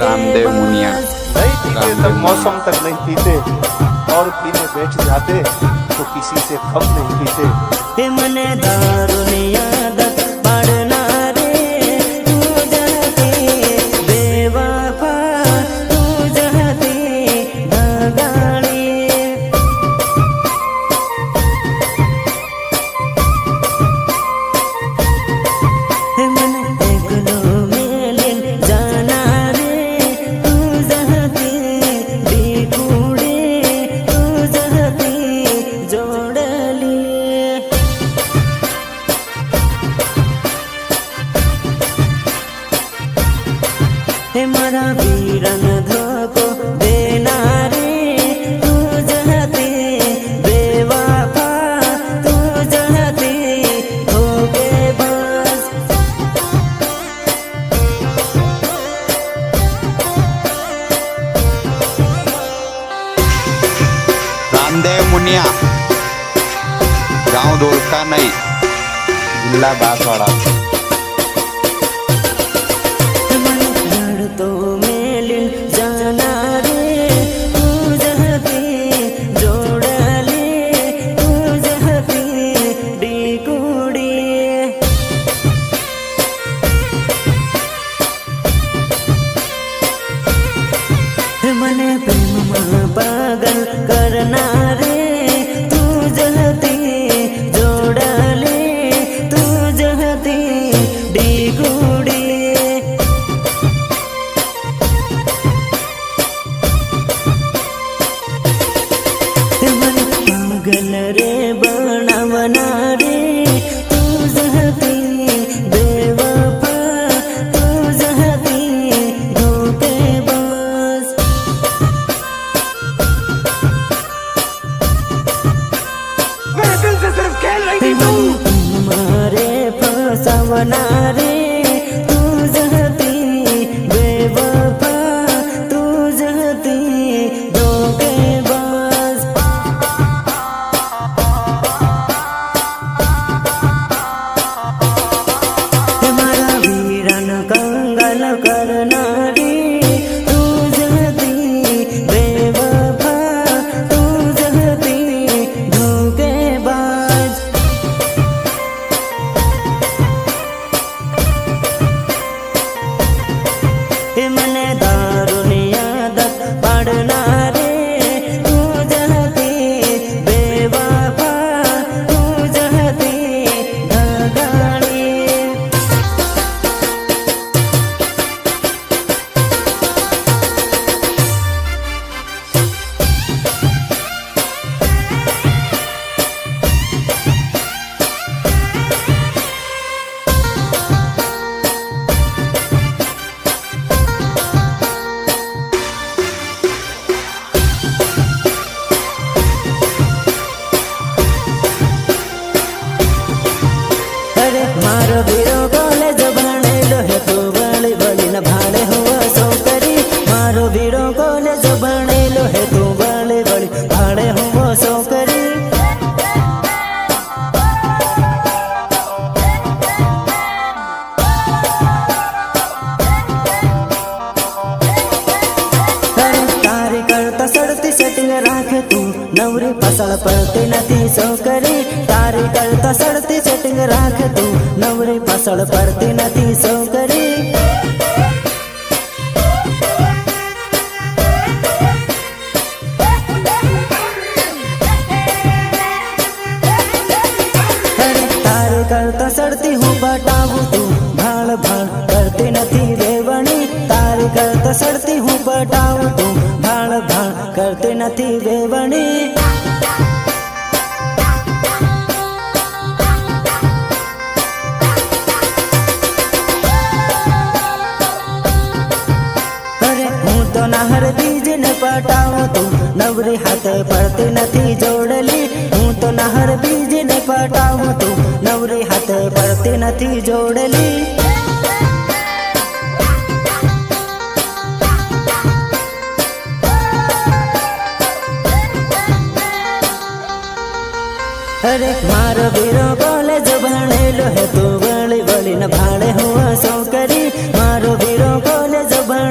रामदेव मुनिया। नहीं पीते तब मौसम तक नहीं पीते, और पीने बैठ जाते तो किसी से कम नहीं पीते। मने दारू ने आदत पड़ना रे, तू जहती बेवफा, तू जहती भगाड़ी। मने देखलो मेलिन जाना रे, तू जहती बिकुड़े, तू जहती जोड़ली। मारा वीरन धोको देना रे, तू जहती बेवफा, तू जहती धोखेबाज। रामदेव मुनिया, गांव धोलका नहीं, जिला बांसवाड़ा। तो मेलिन जाना रे, तू जहती जोड़ली, तू जहती बिकुड़ी। मने प्रेम पागल करना रे, तू जहती जोड़ली, तू जहती बिकुड़ी। पागल रे बनावना रे, तू जहती बेवफा, तू जहती धोखेबाज। मेरे दिल से सिर्फ खेल रही थी तू। मारे फसावना रे, तू जहती बेवफा, तू जहती धोखेबाज। हमारा वीरन कंगल करना रे, तू जहती बेवफा, तू जहती धोखेबाज। मने दारू ने आदत पड़ना रे, तू जहती बेवफा, तू जहती भगाड़ी। अरे मारो वीरो कॉलेज बनेलो है, तू बड़ी बड़ी न भाड़े हुआ सौकरी। मारो वीरो कॉलेज बनेलो है, तू बड़ी बड़ी भाड़े हुआ सौकरी। तारी करता सड़ती सेटिंग राखे तू, नवरी फसल पड़ती नथी सौकरी। तारी करता सड़ती सेटिंग राखे तू, नवरी फसल पड़ती नथी सौकरी। तारी करता सड़ती हूँ पटावू तू, भाड़ भाड़ करती नथी वेवणी। तारी करता सड़ती हूँ पटावू तू, भाड़ भाड़ करती नथी वेवणी। अरे हूँ तो नहर बीज न पटाऊँ तू, नवरी हाथ पड़ती नथी जोड़ली। हूँ तो नहर बीज न पटाऊँ तू, नवरी हाथ पड़ती नथी जोड़ली। अरे मारो वीरो कॉलेज बनेलो है, तू बड़ी बड़ी न भाड़े हुआ सौकरी। मारो वीरो कॉलेज बने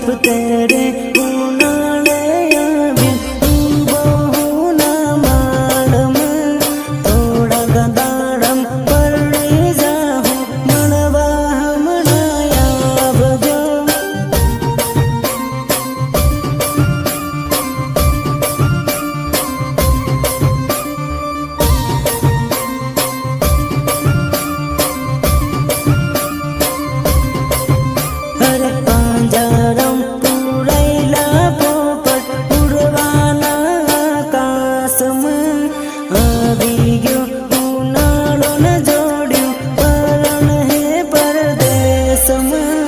बाप तेरे उनाले आवी उबो हुना मालम थोड़ा गदाड़म परणी जाहू मनवा हमना आवजो अरे पांजरम पूरैला पोपट उड़वाना आकाशમાં આવી ગયો ઉનાળો ન જોડ્યું પરણ હે પરદેશમાં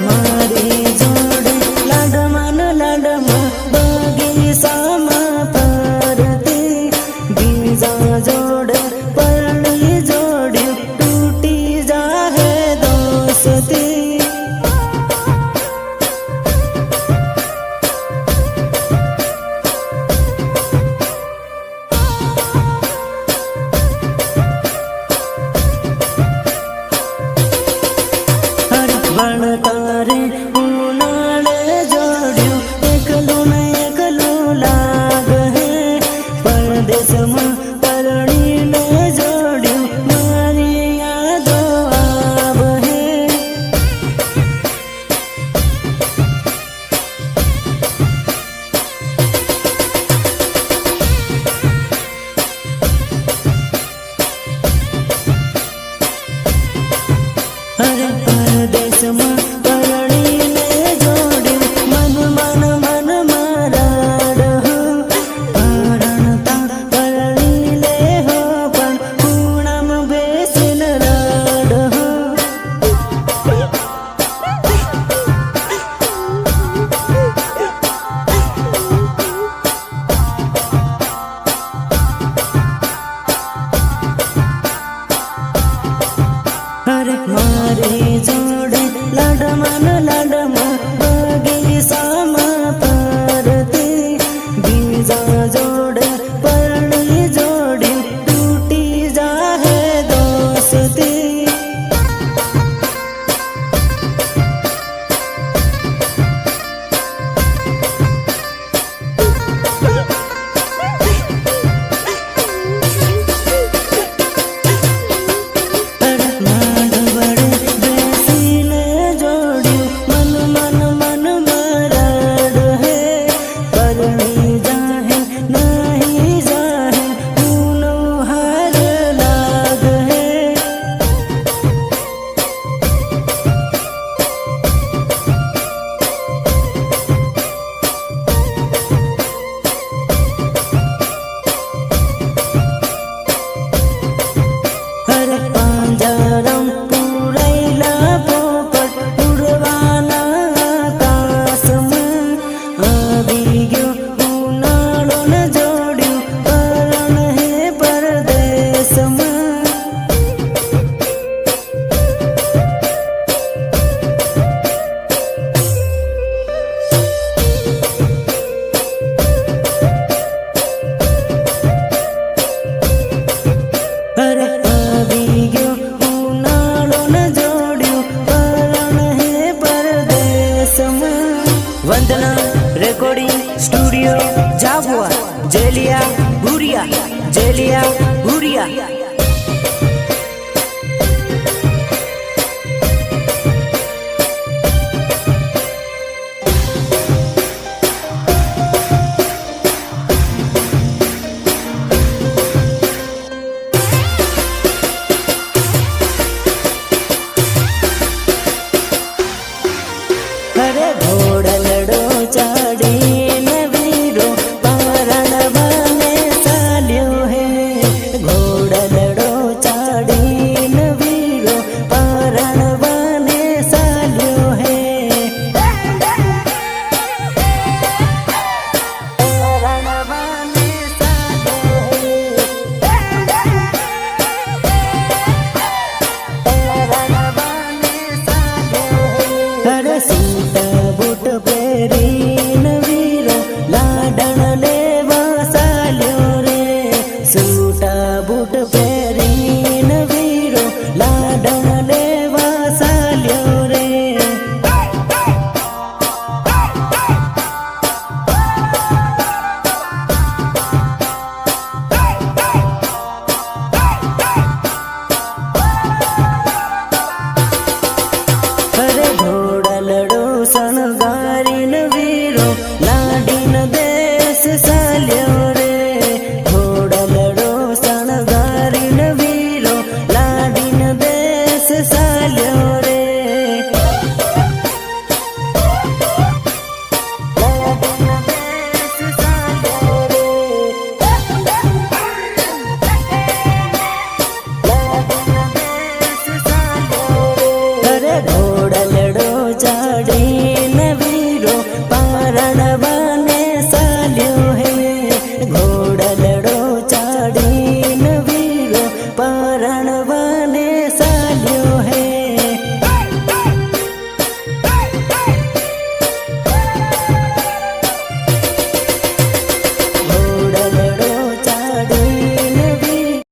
મારી જોડે લાડમાં બગીચામાં ફરતી બીજા જોડે પરણી જોડ્યું તૂટી જાહે દોસ્તી વણતારે ઉનાળે જોડ્યું એકલું ને એકલું લાગ હે પરદેશમાં પરણીને જોડ્યું મારી યાદો આવ હે અરે પરદેશમાં પરણીને જોડ્યું મન મારાડ હો પરણતા પરણી લે હો પણ ખૂણામાં બેસીને રાડ હો અરે મારી જોડે લાડમાં બગીચામાં ફરતી બીજા જોડે પરણી જોડ્યું તૂટી જાહે દોસ્તી પાંજરમ પૂરૈલા પોપટ ઉડવાના આકાશમાં આવી ગયો ઉનાળો ન જોડ્યું પરણ હે પરદેશમાં અરે આવી ગયો ઉનાળો ન જોડ્યું પરણ હે પરદેશમાં વંદના રેકોર્ડિંગ સ્ટુડિયો જાબુઆ જેલિયા ભુરિયા